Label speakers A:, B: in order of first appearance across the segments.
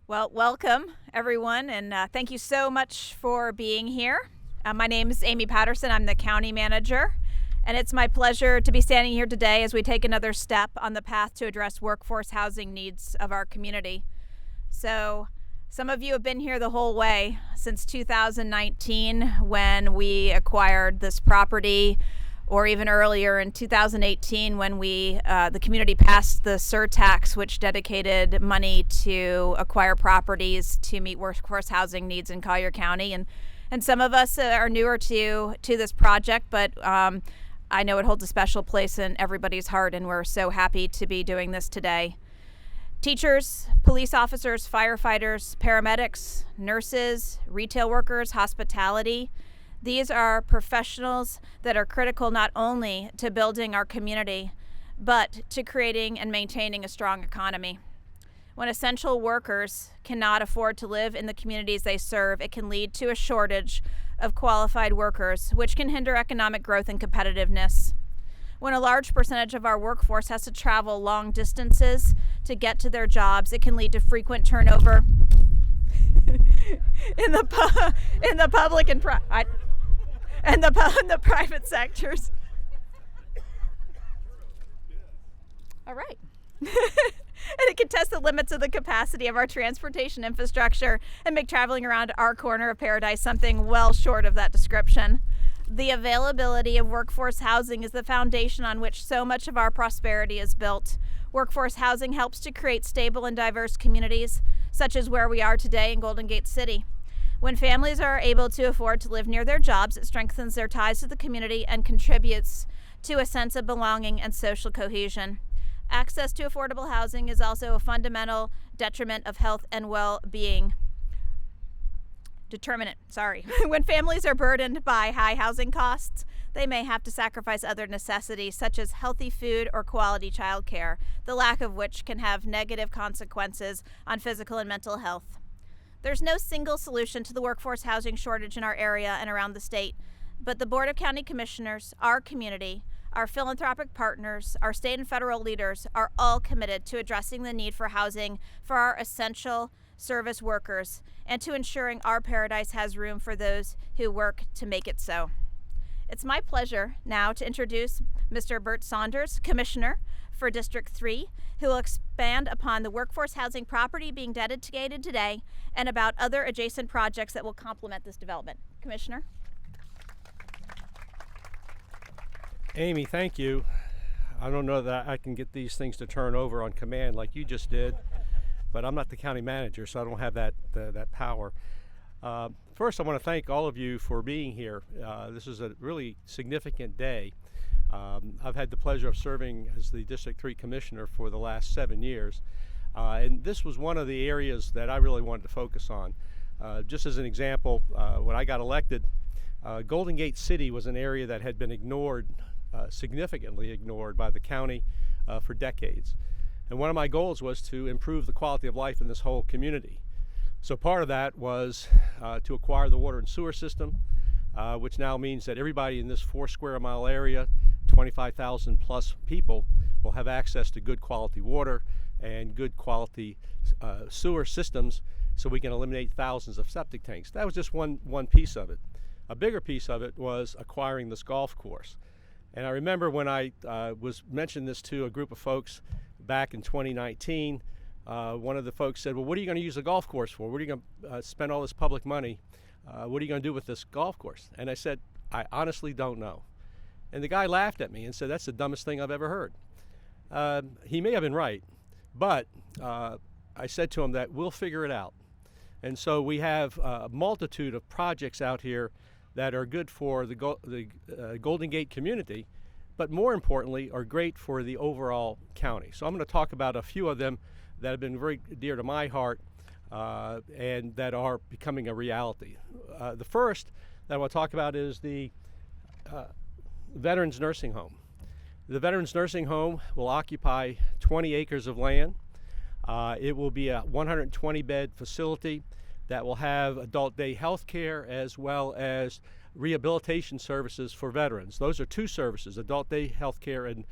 A: Well, welcome everyone, and thank you so much for being here. My name is Amy Patterson. I'm the county manager, and it's my pleasure to be standing here today as we take another step on the path to address workforce housing needs of our community. So, some of you have been here the whole way since 2019 when we acquired this property, or even earlier in 2018 when the community passed the surtax, which dedicated money to acquire properties to meet workforce housing needs in Collier County. And some of us are newer to this project, but I know it holds a special place in everybody's heart, and we're so happy to be doing this today. Teachers, police officers, firefighters, paramedics, nurses, retail workers, hospitality. These are professionals that are critical not only to building our community, but to creating and maintaining a strong economy. When essential workers cannot afford to live in the communities they serve, it can lead to a shortage of qualified workers, which can hinder economic growth and competitiveness. When a large percentage of our workforce has to travel long distances to get to their jobs, it can lead to frequent turnover in the public and the private sectors. All right. And it can test the limits of the capacity of our transportation infrastructure and make traveling around our corner of paradise something well short of that description. The availability of workforce housing is the foundation on which so much of our prosperity is built. Workforce housing helps to create stable and diverse communities, such as where we are today in Golden Gate City. When families are able to afford to live near their jobs, it strengthens their ties to the community and contributes to a sense of belonging and social cohesion. Access to affordable housing is also a fundamental determinant of health and well-being. When families are burdened by high housing costs, they may have to sacrifice other necessities such as healthy food or quality childcare, the lack of which can have negative consequences on physical and mental health. There's no single solution to the workforce housing shortage in our area and around the state, but the Board of County Commissioners, our community, our philanthropic partners, our state and federal leaders are all committed to addressing the need for housing for our essential service workers and to ensuring our paradise has room for those who work to make it so. It's my pleasure now to introduce Mr. Bert Saunders, Commissioner for District 3, who will expand upon the workforce housing property being dedicated today and about other adjacent projects that will complement this development. Commissioner.
B: Amy, thank you. I don't know that I can get these things to turn over on command like you just did, but I'm not the county manager, so I don't have that power. First, I want to thank all of you for being here. This is a really significant day. I've had the pleasure of serving as the District 3 Commissioner for the last 7 years, and this was one of the areas that I really wanted to focus on. Just as an example, when I got elected, Golden Gate City was an area that had been ignored, significantly ignored by the county for decades. And one of my goals was to improve the quality of life in this whole community. So part of that was to acquire the water and sewer system, which now means that everybody in this 4 square mile area, 25,000 plus people, will have access to good quality water and good quality sewer systems, so we can eliminate thousands of septic tanks. That was just one piece of it. A bigger piece of it was acquiring this golf course. And I remember when I was mentioning this to a group of folks back in 2019, one of the folks said, well, what are you going to use the golf course for? What are you going to spend all this public money? What are you going to do with this golf course? And I said, I honestly don't know. And the guy laughed at me and said, that's the dumbest thing I've ever heard. He may have been right, but I said to him that we'll figure it out. And so we have a multitude of projects out here that are good for the Golden Gate community, but more importantly, are great for the overall county. So I'm going to talk about a few of them that have been very dear to my heart and that are becoming a reality. The first that I want to talk about is the Veterans Nursing Home. The Veterans Nursing Home will occupy 20 acres of land. It will be a 120-bed facility that will have adult day health care as well as rehabilitation services for veterans. Those are 2 services, adult day health care and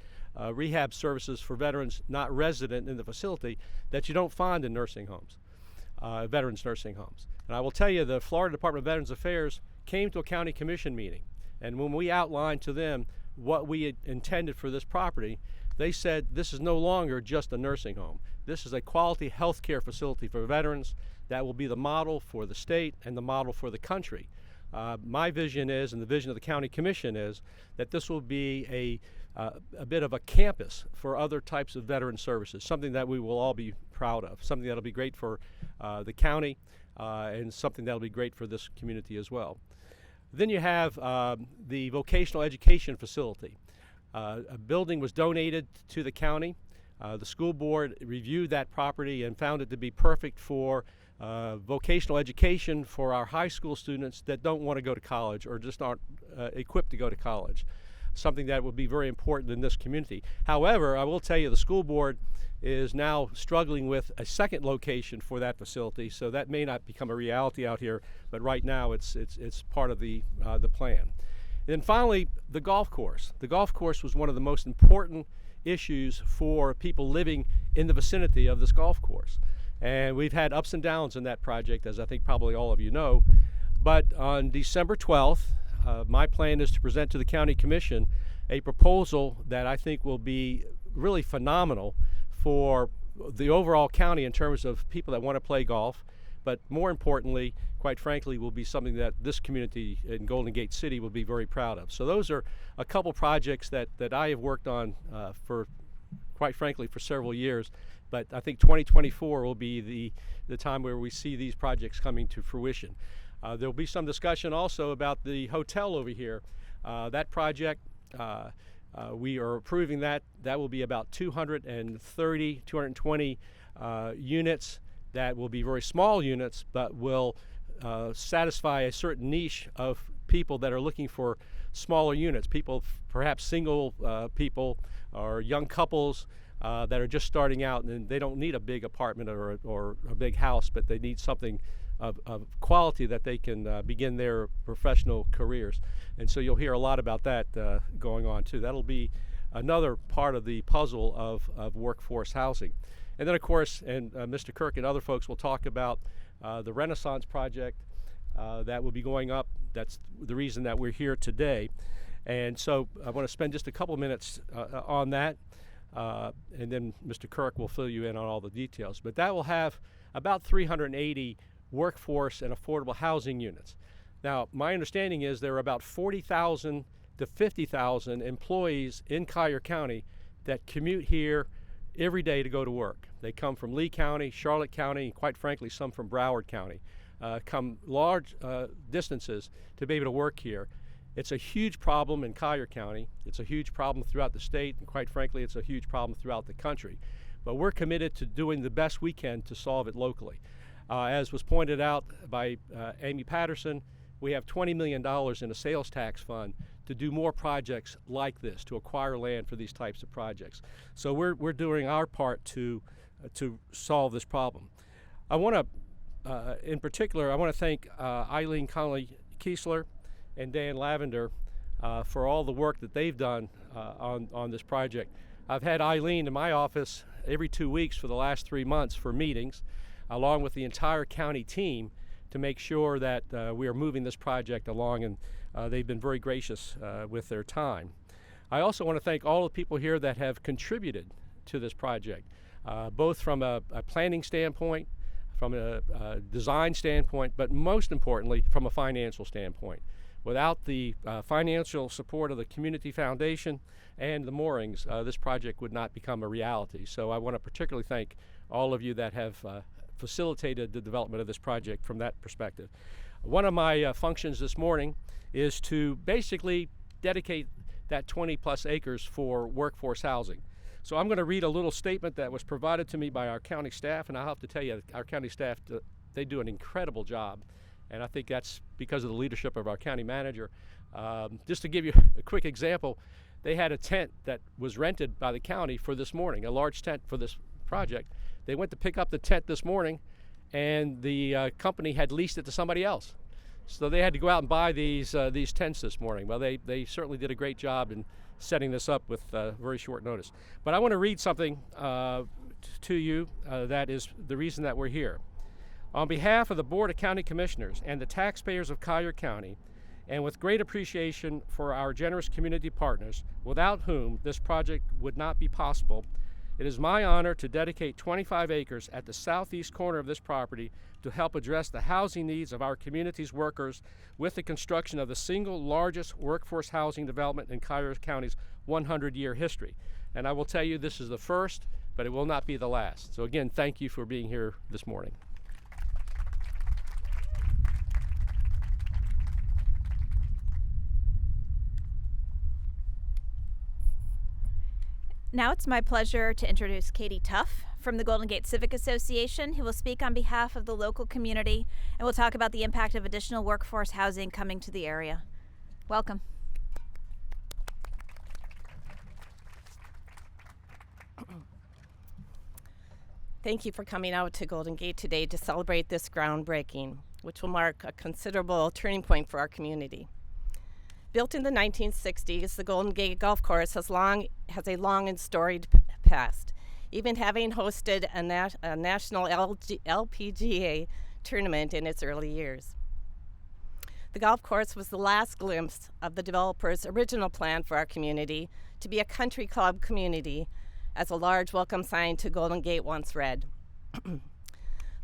B: rehab services for veterans not resident in the facility, that you don't find in nursing homes. veterans nursing homes. And I will tell you, the Florida Department of Veterans Affairs came to a county commission meeting, and when we outlined to them what we had intended for this property, they said this is no longer just a nursing home. This is a quality health care facility for veterans that will be the model for the state and the model for the country. My vision is, and the vision of the county commission is, that this will be a bit of a campus for other types of veteran services, something that we will all be proud of, something that'll be great for the county, and something that'll be great for this community as well. Then you have the vocational education facility. A building was donated to the county. The school board reviewed that property and found it to be perfect for vocational education for our high school students that don't want to go to college or just aren't equipped to go to college, something that would be very important in this community. However, I will tell you the school board is now struggling with a second location for that facility, so that may not become a reality out here, but right now it's part of the plan. And then finally, the golf course. The golf course was one of the most important issues for people living in the vicinity of this golf course. And we've had ups and downs in that project, as I think probably all of you know. But on December 12th, my plan is to present to the county commission a proposal that I think will be really phenomenal for the overall county in terms of people that want to play golf, but more importantly, quite frankly, will be something that this community in Golden Gate City will be very proud of. So those are a couple projects that I have worked on for, quite frankly, for several years. But I think 2024 will be the time where we see these projects coming to fruition. There will be some discussion also about the hotel over here. That project, we are approving that. That will be about 220 units that will be very small units, but will satisfy a certain niche of people that are looking for smaller units, people, perhaps single people or young couples that are just starting out, and they don't need a big apartment or a big house, but they need something of quality that they can begin their professional careers. And so you'll hear a lot about that going on too. That'll be another part of the puzzle of workforce housing. And then of course, and Mr. Kirk and other folks will talk about the Renaissance project that will be going up. That's the reason that we're here today. And so I want to spend just a couple minutes on that. And then Mr. Kirk will fill you in on all the details. But that will have about 380 workforce and affordable housing units. Now, my understanding is there are about 40,000 to 50,000 employees in Collier County that commute here every day to go to work. They come from Lee County, Charlotte County, and quite frankly, some from Broward County, come large distances to be able to work here. It's a huge problem in Collier County. It's a huge problem throughout the state, and quite frankly, it's a huge problem throughout the country. But we're committed to doing the best we can to solve it locally. As was pointed out by Amy Patterson, we have $20 million in a sales tax fund to do more projects like this, to acquire land for these types of projects. So we're doing our part to solve this problem. I want to, in particular, I want to thank Eileen Conley-Kiesler and Dan Lavender for all the work that they've done on this project. I've had Eileen in my office every 2 weeks for the last 3 months for meetings, along with the entire county team, to make sure that we are moving this project along, and they've been very gracious with their time. I also want to thank all the people here that have contributed to this project, both from a planning standpoint, from a design standpoint, but most importantly from a financial standpoint. Without the financial support of the Community Foundation and the moorings, this project would not become a reality. So I want to particularly thank all of you that have facilitated the development of this project from that perspective. One of my functions this morning is to basically dedicate that 20 plus acres for workforce housing. So I'm going to read a little statement that was provided to me by our county staff, and I'll have to tell you, our county staff, they do an incredible job. And I think that's because of the leadership of our county manager. Just to give you a quick example, they had a tent that was rented by the county for this morning, a large tent for this project. They went to pick up the tent this morning, and the company had leased it to somebody else. So they had to go out and buy these tents this morning. Well, they certainly did a great job in setting this up with very short notice. But I want to read something to you that is the reason that we're here. On behalf of the Board of County Commissioners and the taxpayers of Collier County, and with great appreciation for our generous community partners, without whom this project would not be possible, it is my honor to dedicate 25 acres at the southeast corner of this property to help address the housing needs of our community's workers with the construction of the single largest workforce housing development in Collier County's 100-year history. And I will tell you, this is the first, but it will not be the last. So again, thank you for being here this morning.
A: Now it's my pleasure to introduce Katie Tuff from the Golden Gate Civic Association, who will speak on behalf of the local community and will talk about the impact of additional workforce housing coming to the area. Welcome.
C: Thank you for coming out to Golden Gate today to celebrate this groundbreaking, which will mark a considerable turning point for our community. Built in the 1960s, the Golden Gate Golf Course has a long and storied past, even having hosted a national LPGA tournament in its early years. The golf course was the last glimpse of the developer's original plan for our community to be a country club community, as a large welcome sign to Golden Gate once read.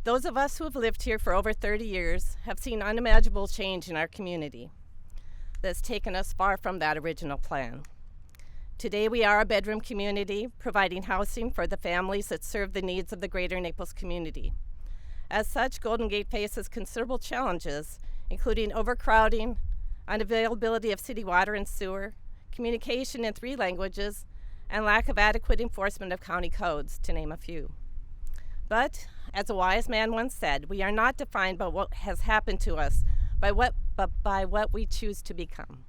C: Those of us who have lived here for over 30 years have seen unimaginable change in our community that's taken us far from that original plan. Today we are a bedroom community, providing housing for the families that serve the needs of the greater Naples community. As such, Golden Gate faces considerable challenges, including overcrowding, unavailability of city water and sewer, communication in 3 languages, and lack of adequate enforcement of county codes, to name a few. But, as a wise man once said, we are not defined by what has happened to us, but by what we choose to become.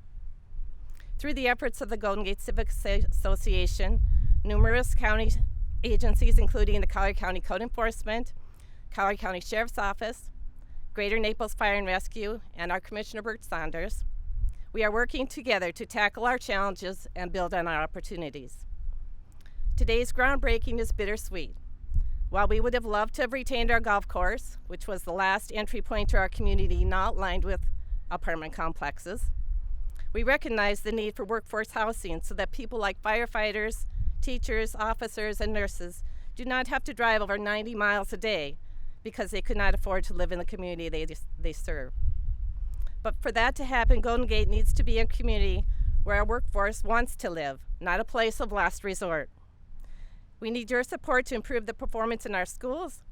C: Through the efforts of the Golden Gate Civic Association, numerous county agencies, including the Collier County Code Enforcement, Collier County Sheriff's Office, Greater Naples Fire and Rescue, and our Commissioner Bert Saunders, we are working together to tackle our challenges and build on our opportunities. Today's groundbreaking is bittersweet. While we would have loved to have retained our golf course, which was the last entry point to our community not lined with apartment complexes, we recognize the need for workforce housing so that people like firefighters, teachers, officers, and nurses do not have to drive over 90 miles a day because they could not afford to live in the community they serve. But for that to happen, Golden Gate needs to be a community where our workforce wants to live, not a place of last resort. We need your support to improve the performance in our schools,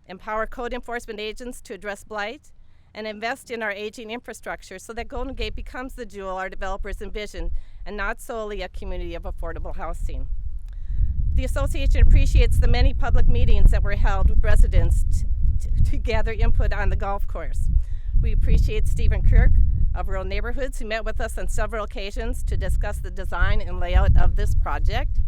C: empower code enforcement agents to address blight, and invest in our aging infrastructure so that Golden Gate becomes the jewel our developers envision and not solely a community of affordable housing. The association appreciates the many public meetings that were held with residents to gather input on the golf course. We appreciate Stephen Kirk of Rural Neighborhoods, who met with us on several occasions to discuss the design and layout of this project.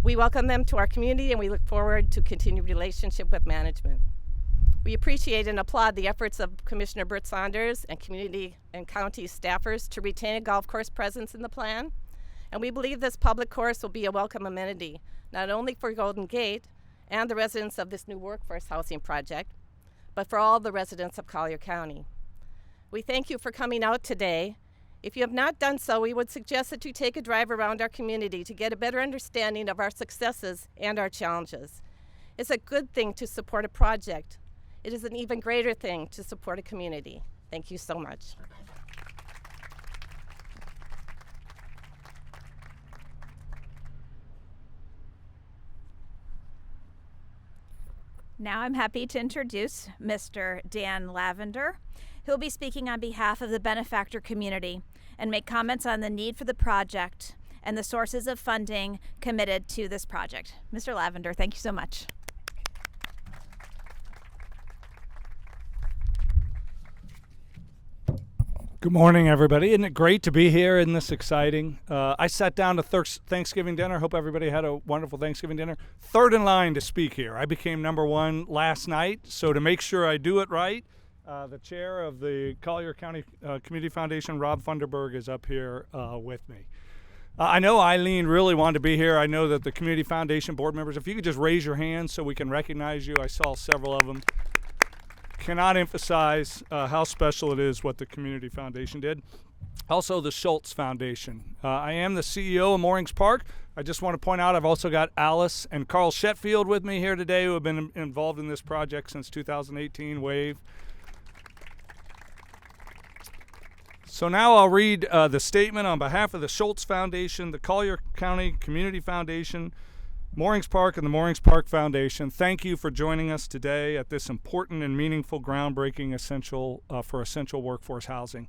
C: We welcome them to our community, and we look forward to continued relationship with management. We appreciate and applaud the efforts of Commissioner Bert Saunders and community and county staffers to retain a golf course presence in the plan, and we believe this public course will be a welcome amenity, not only for Golden Gate and the residents of this new workforce housing project, but for all the residents of Collier County. We thank you for coming out today. If you have not done so, we would suggest that you take a drive around our community to get a better understanding of our successes and our challenges. It's a good thing to support a project. It is an even greater thing to support a community. Thank you so much.
A: Now I'm happy to introduce Mr. Dan Lavender, who will be speaking on behalf of the benefactor community and make comments on the need for the project and the sources of funding committed to this project. Mr. Lavender, thank you so much.
D: Good morning, everybody. Isn't it great to be here? Isn't this exciting? I sat down to Thanksgiving dinner. Hope everybody had a wonderful Thanksgiving dinner. Third in line to speak here. I became number one last night, so to make sure I do it right, the chair of the Collier County Community Foundation, Rob Funderburg, is up here with me. I know Eileen really wanted to be here. I know that the Community Foundation board members, if you could just raise your hands so we can recognize you. I saw several of them. Cannot emphasize how special it is what the Community Foundation did. Also, the Schultz Foundation. I am the CEO of Moorings Park. I just want to point out I've also got Alice and Carl Shetfield with me here today, who have been involved in this project since 2018, WAVE. So now I'll read the statement on behalf of the Schultz Foundation, the Collier County Community Foundation, Moorings Park, and the Moorings Park Foundation. Thank you for joining us today at this important and meaningful groundbreaking for essential workforce housing.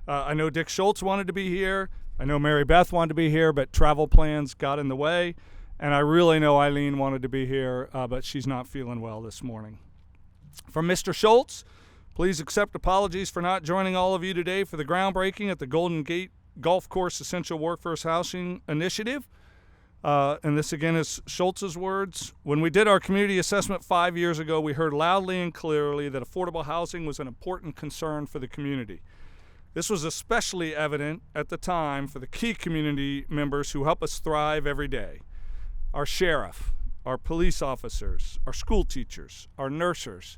D: I know Dick Schultz wanted to be here. I know Mary Beth wanted to be here, but travel plans got in the way. And I really know Eileen wanted to be here, but she's not feeling well this morning. From Mr. Schultz, please accept apologies for not joining all of you today for the groundbreaking at the Golden Gate Golf Course Essential Workforce Housing Initiative. And this again is Schultz's words. When we did our community assessment 5 years ago, we heard loudly and clearly that affordable housing was an important concern for the community. This was especially evident at the time for the key community members who help us thrive every day. Our sheriff, our police officers, our school teachers, our nurses,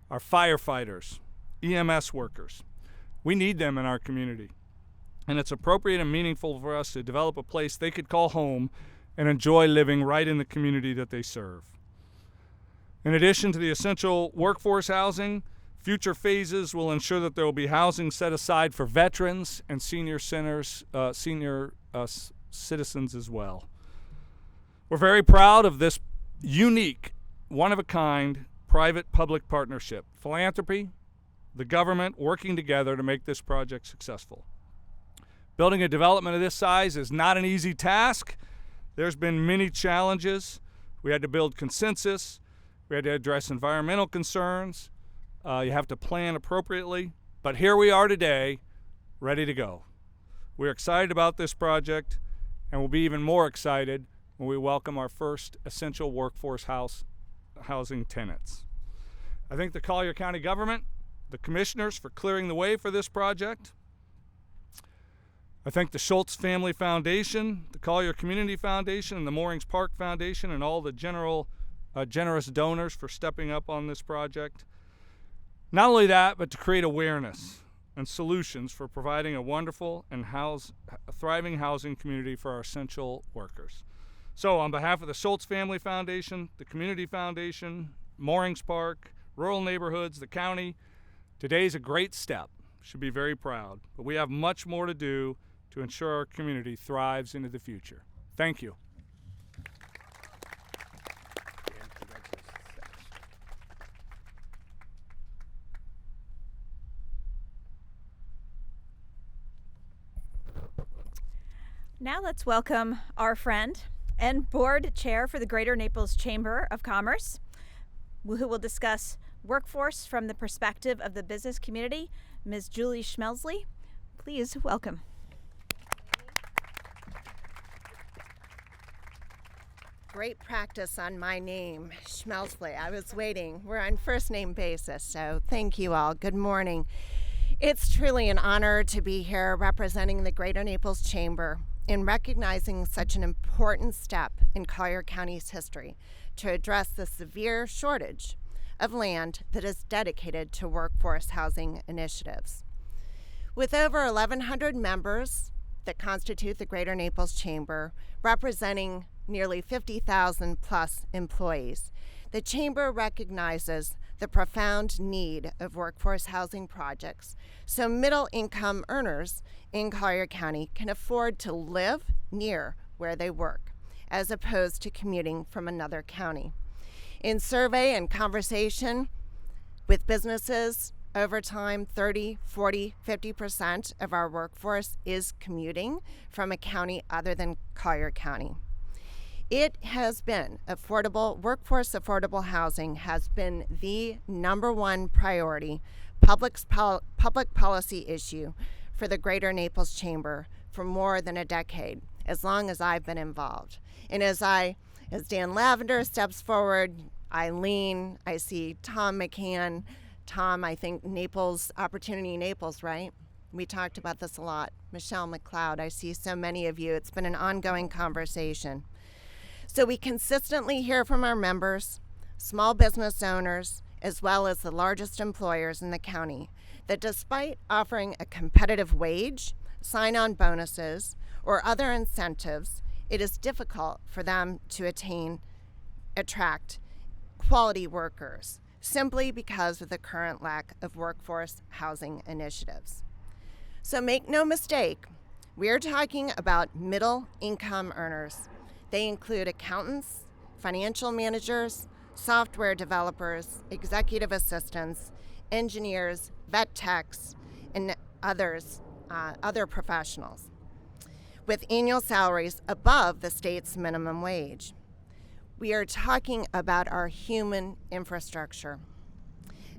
D: our firefighters, EMS workers. We need them in our community. And it's appropriate and meaningful for us to develop a place they could call home and enjoy living right in the community that they serve. In addition to the essential workforce housing, future phases will ensure that there will be housing set aside for veterans and senior citizens as well. We're very proud of this unique, one-of-a-kind, private-public partnership. Philanthropy, the government working together to make this project successful. Building a development of this size is not an easy task. There's been many challenges. We had to build consensus. We had to address environmental concerns. You have to plan appropriately. But here we are today, ready to go. We're excited about this project, and we'll be even more excited when we welcome our first essential workforce housing tenants. I thank the Collier County government, the commissioners for clearing the way for this project. I thank the Schultz Family Foundation, the Collier Community Foundation, and the Moorings Park Foundation, and all the generous donors for stepping up on this project. Not only that, but to create awareness and solutions for providing a wonderful and a thriving housing community for our essential workers. So on behalf of the Schultz Family Foundation, the Community Foundation, Moorings Park, rural neighborhoods, the county, today's a great step. Should be very proud. But we have much more to do to ensure our community thrives into the future. Thank you.
A: Now let's welcome our friend and board chair for the Greater Naples Chamber of Commerce, who will discuss workforce from the perspective of the business community, Ms. Julie Schmelzley. Please welcome.
E: Great practice on my name, Schmelzley. I was waiting. We're on first name basis, so thank you all. Good morning. It's truly an honor to be here representing the Greater Naples Chamber in recognizing such an important step in Collier County's history to address the severe shortage of land that is dedicated to workforce housing initiatives. With over 1,100 members that constitute the Greater Naples Chamber, representing nearly 50,000 plus employees, the Chamber recognizes the profound need of workforce housing projects so middle-income earners in Collier County can afford to live near where they work, as opposed to commuting from another county. In survey and conversation with businesses, over time, 30, 40, 50% of our workforce is commuting from a county other than Collier County. It has been workforce affordable housing has been the number one priority public policy issue for the Greater Naples Chamber for more than a decade, as long as I've been involved. And as Dan Lavender steps forward, Eileen, I see Tom McCann. Tom, I think Opportunity Naples, right? We talked about this a lot. Michelle McLeod, I see so many of you. It's been an ongoing conversation. So we consistently hear from our members, small business owners, as well as the largest employers in the county, that despite offering a competitive wage, sign-on bonuses, or other incentives, it is difficult for them to attract quality workers, simply because of the current lack of workforce housing initiatives. So make no mistake, we're talking about middle income earners. They include accountants, financial managers, software developers, executive assistants, engineers, vet techs, and other professionals with annual salaries above the state's minimum wage. We are talking about our human infrastructure.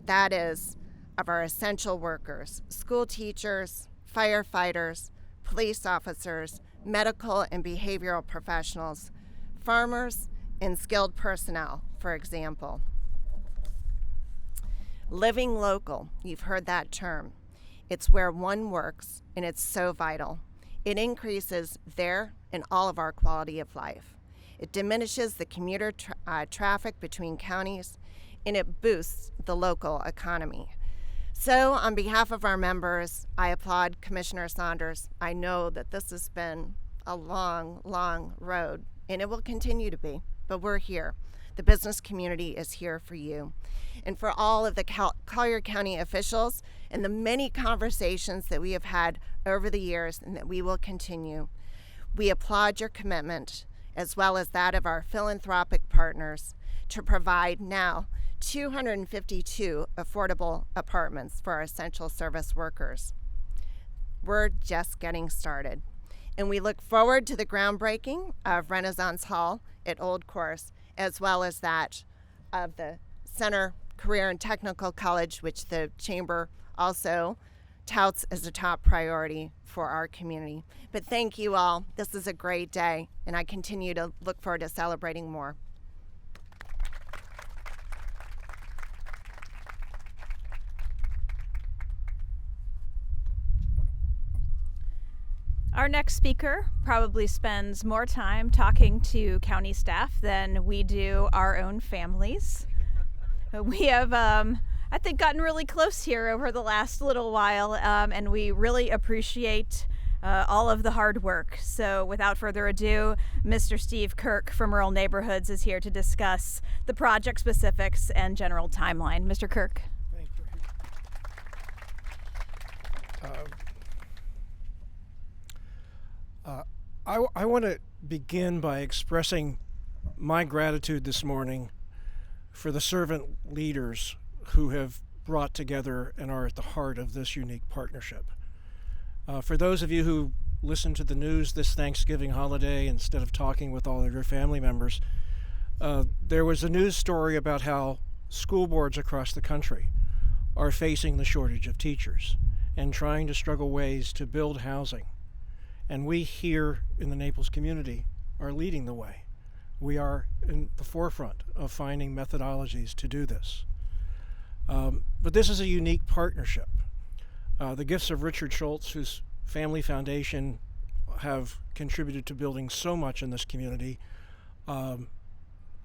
E: That is, of our essential workers, school teachers, firefighters, police officers, medical and behavioral professionals, farmers, and skilled personnel, for example. Living local, you've heard that term. It's where one works, and it's so vital. It increases their and all of our quality of life. It diminishes the commuter traffic between counties, and it boosts the local economy. So on behalf of our members, I applaud Commissioner Saunders. I know that this has been a long, long road, and it will continue to be, but we're here. The business community is here for you. And for all of the Collier County officials and the many conversations that we have had over the years and that we will continue, we applaud your commitment, as well as that of our philanthropic partners, to provide now 252 affordable apartments for our essential service workers. We're just getting started, and we look forward to the groundbreaking of Renaissance Hall at Old Course, as well as that of the Center Career and Technical College, which the Chamber also touts as a top priority for our community. But thank you all. This is a great day, and I continue to look forward to celebrating more.
A: Our next speaker probably spends more time talking to county staff than we do our own families. We have, I think, gotten really close here over the last little while, and we really appreciate all of the hard work. So without further ado, Mr. Steve Kirk from Rural Neighborhoods is here to discuss the project specifics and general timeline. Mr. Kirk.
F: Thank you. I want to begin by expressing my gratitude this morning for the servant leaders who have brought together and are at the heart of this unique partnership. For those of you who listened to the news this Thanksgiving holiday instead of talking with all of your family members, there was a news story about how school boards across the country are facing the shortage of teachers and trying to struggle ways to build housing. And we here in the Naples community are leading the way. We are in the forefront of finding methodologies to do this. But this is a unique partnership. The gifts of Richard Schultz, whose family foundation have contributed to building so much in this community,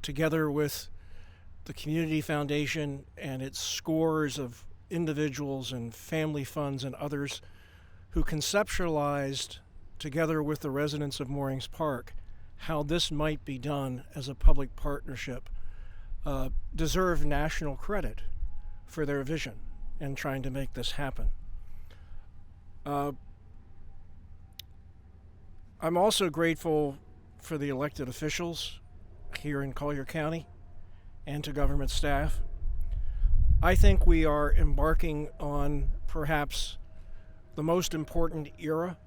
F: together with the community foundation and its scores of individuals and family funds and others who conceptualized, together with the residents of Moorings Park, how this might be done as a public partnership, deserve national credit for their vision in trying to make this happen. I'm also grateful for the elected officials here in Collier County and to government staff. I think we are embarking on perhaps the most important era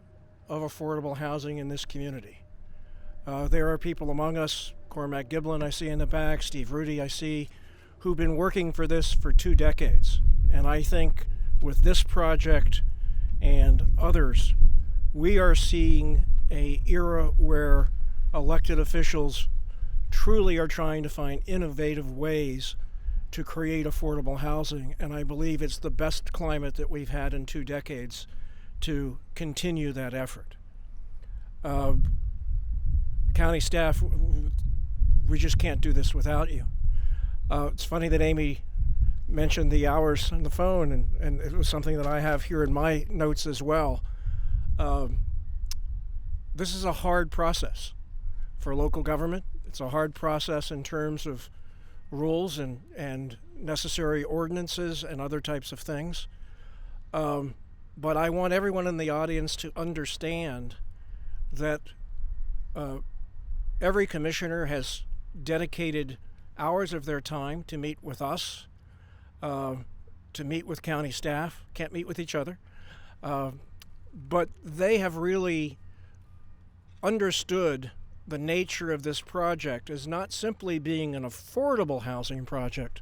F: of affordable housing in this community. There are people among us, Cormac Giblin I see in the back, Steve Rudy I see, who've been working for this for 2 decades. And I think with this project and others, we are seeing an era where elected officials truly are trying to find innovative ways to create affordable housing. And I believe it's the best climate that we've had in 2 decades to continue that effort. County staff, we just can't do this without you. It's funny that Amy mentioned the hours on the phone, and it was something that I have here in my notes as well. This is a hard process for local government. It's a hard process in terms of rules and necessary ordinances and other types of things. But I want everyone in the audience to understand that every commissioner has dedicated hours of their time to meet with us, to meet with county staff. Can't meet with each other. But they have really understood the nature of this project as not simply being an affordable housing project,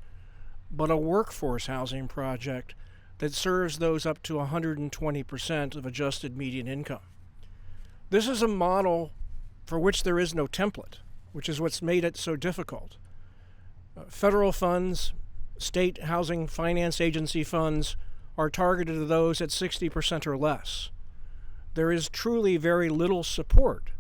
F: but a workforce housing project that serves those up to 120% of adjusted median income. This is a model for which there is no template, which is what's made it so difficult. Federal funds, state housing finance agency funds are targeted to those at 60% or less. There is truly very little support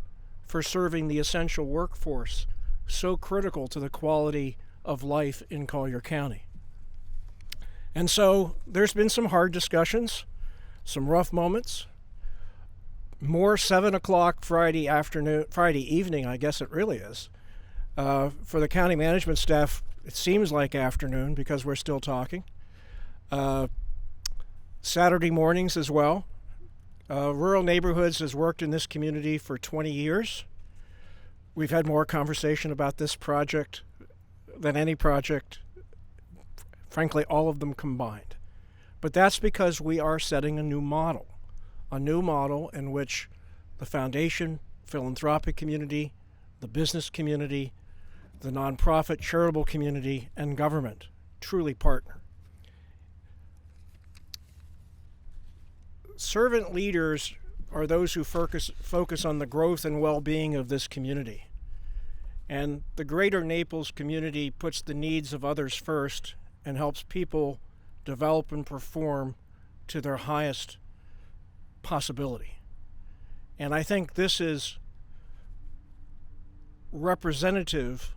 F: for serving the essential workforce so critical to the quality of life in Collier County. And so there's been some hard discussions, some rough moments. More 7 o'clock Friday evening, I guess it really is. For the county management staff, it seems like afternoon because we're still talking. Saturday mornings as well. Rural Neighborhoods has worked in this community for 20 years. We've had more conversation about this project than any project, frankly, all of them combined. But that's because we are setting a new model in which the foundation, philanthropic community, the business community, the nonprofit, charitable community, and government truly partner. Servant leaders are those who focus on the growth and well-being of this community. And the greater Naples community puts the needs of others first and helps people develop and perform to their highest possibility. And I think this is representative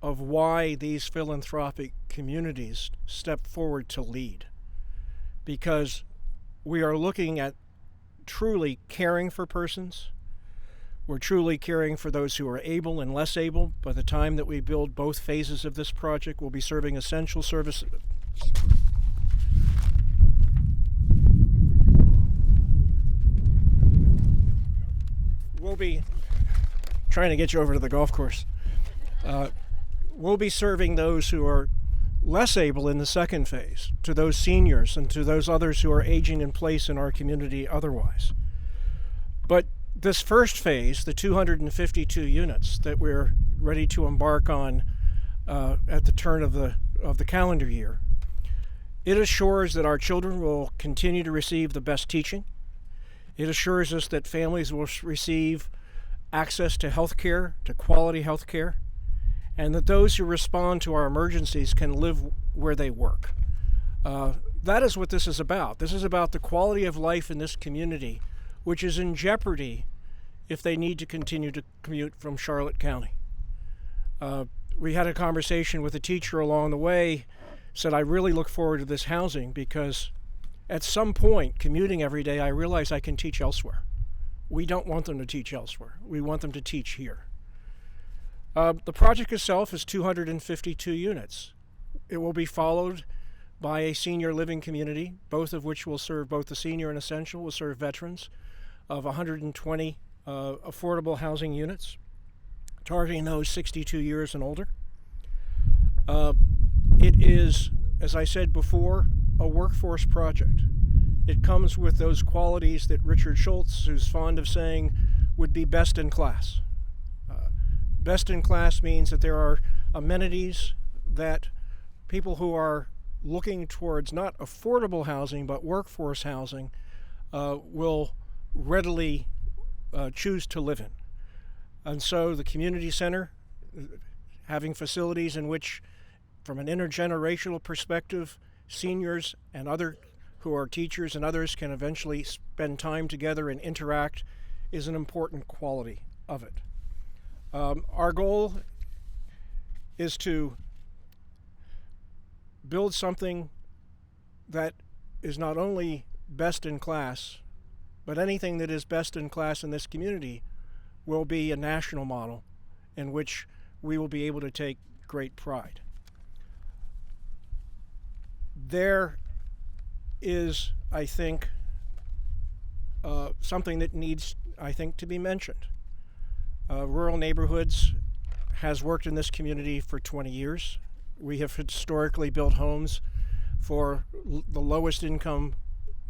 F: of why these philanthropic communities step forward to lead. Because we are looking at truly caring for persons. We're truly caring for those who are able and less able. By the time that we build both phases of this project, we'll be serving essential services. We'll be trying to get you over to the golf course. We'll be serving those who are less able in the second phase, to those seniors and to those others who are aging in place in our community otherwise. But this first phase, the 252 units that we're ready to embark on at the turn of the calendar year, it assures that our children will continue to receive the best teaching. It assures us that families will receive access to health care, to quality health care, and that those who respond to our emergencies can live where they work. That is what this is about. This is about the quality of life in this community, which is in jeopardy if they need to continue to commute from Charlotte County. We had a conversation with a teacher along the way, said, I really look forward to this housing because at some point, commuting every day, I realize I can teach elsewhere. We don't want them to teach elsewhere. We want them to teach here. The project itself is 252 units. It will be followed by a senior living community, both of which will serve both the senior and essential, will serve veterans, of 120 affordable housing units, targeting those 62 years and older. It is, as I said before, a workforce project. It comes with those qualities that Richard Schultz, who's fond of saying, would be best in class. Best in class means that there are amenities that people who are looking towards not affordable housing but workforce housing will readily choose to live in. And so the community center, having facilities in which, from an intergenerational perspective, seniors and other who are teachers and others can eventually spend time together and interact is an important quality of it. Our goal is to build something that is not only best in class, but anything that is best in class in this community will be a national model in which we will be able to take great pride. There is, I think, something that needs, I think, to be mentioned. Rural Neighborhoods has worked in this community for 20 years. We have historically built homes for the lowest income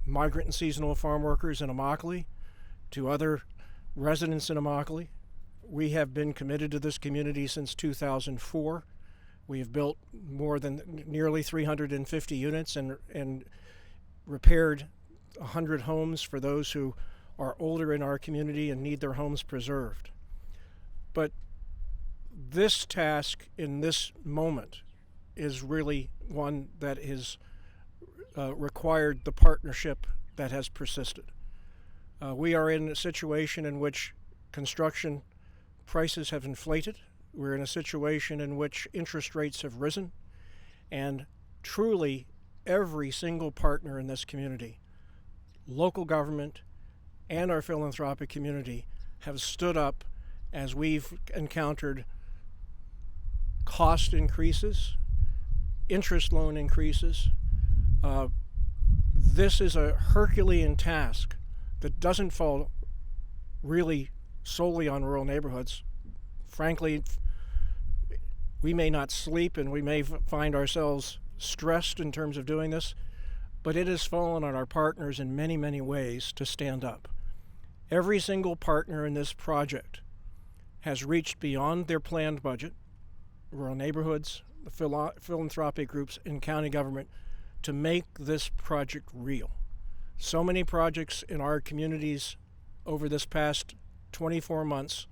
F: migrant and seasonal farm workers in Immokalee to other residents in Immokalee. We have been committed to this community since 2004. We have built more than nearly 350 units and repaired 100 homes for those who are older in our community and need their homes preserved. But this task in this moment is really one that is required the partnership that has persisted. We are in a situation in which construction prices have inflated. We're in a situation in which interest rates have risen, and truly every single partner in this community, local government and our philanthropic community, have stood up as we've encountered cost increases, interest loan increases. This is a Herculean task that doesn't fall really solely on rural neighborhoods. Frankly, we may not sleep and we may find ourselves stressed in terms of doing this, but it has fallen on our partners in many, many ways to stand up. Every single partner in this project has reached beyond their planned budget, rural neighborhoods, the philanthropic groups, and county government, to make this project real. So many projects in our communities over this past 24 months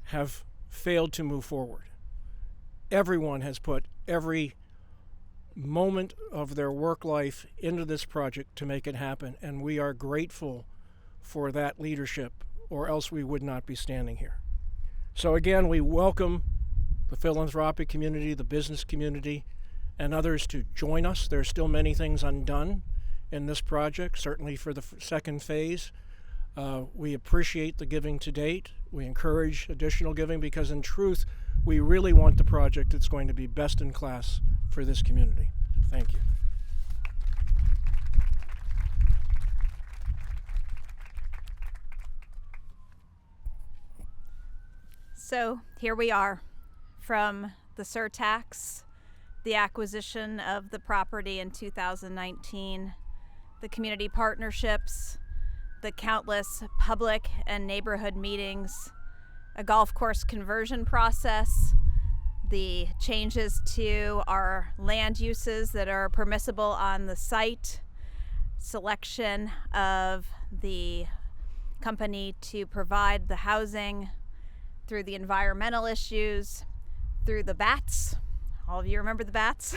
F: have failed to move forward. Everyone has put every moment of their work life into this project to make it happen, and we are grateful for that leadership, or else we would not be standing here. So again, we welcome the philanthropic community, the business community, and others to join us. There are still many things undone in this project, certainly for the second phase. We appreciate the giving to date. We encourage additional giving because, in truth, we really want the project that's going to be best in class for this community. Thank you.
A: So here we are, from the surtax, the acquisition of the property in 2019, the community partnerships, the countless public and neighborhood meetings, a golf course conversion process, the changes to our land uses that are permissible on the site, selection of the company to provide the housing, through the environmental issues, through the bats. All of you remember the bats?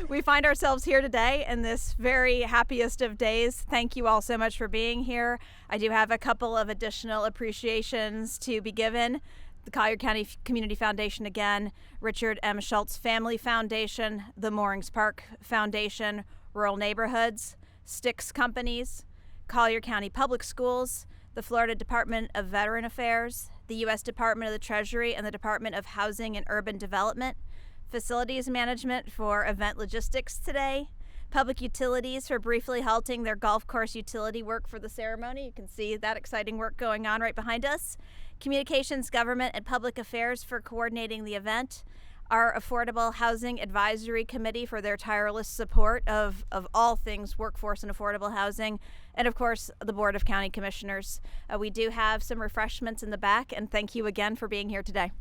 A: We find ourselves here today in this very happiest of days. Thank you all so much for being here. I do have a couple of additional appreciations to be given. The Collier County Community Foundation again, Richard M. Schultz Family Foundation, the Moorings Park Foundation, Rural Neighborhoods, Sticks Companies, Collier County Public Schools, the Florida Department of Veteran Affairs, the U.S. Department of the Treasury, and the Department of Housing and Urban Development, Facilities Management for event logistics today, Public Utilities for briefly halting their golf course utility work for the ceremony. You can see that exciting work going on right behind us. Communications, Government, and Public Affairs for coordinating the event. Our Affordable Housing Advisory Committee for their tireless support of all things workforce and affordable housing. And of course, the Board of County Commissioners. We do have some refreshments in the back, and thank you again for being here today.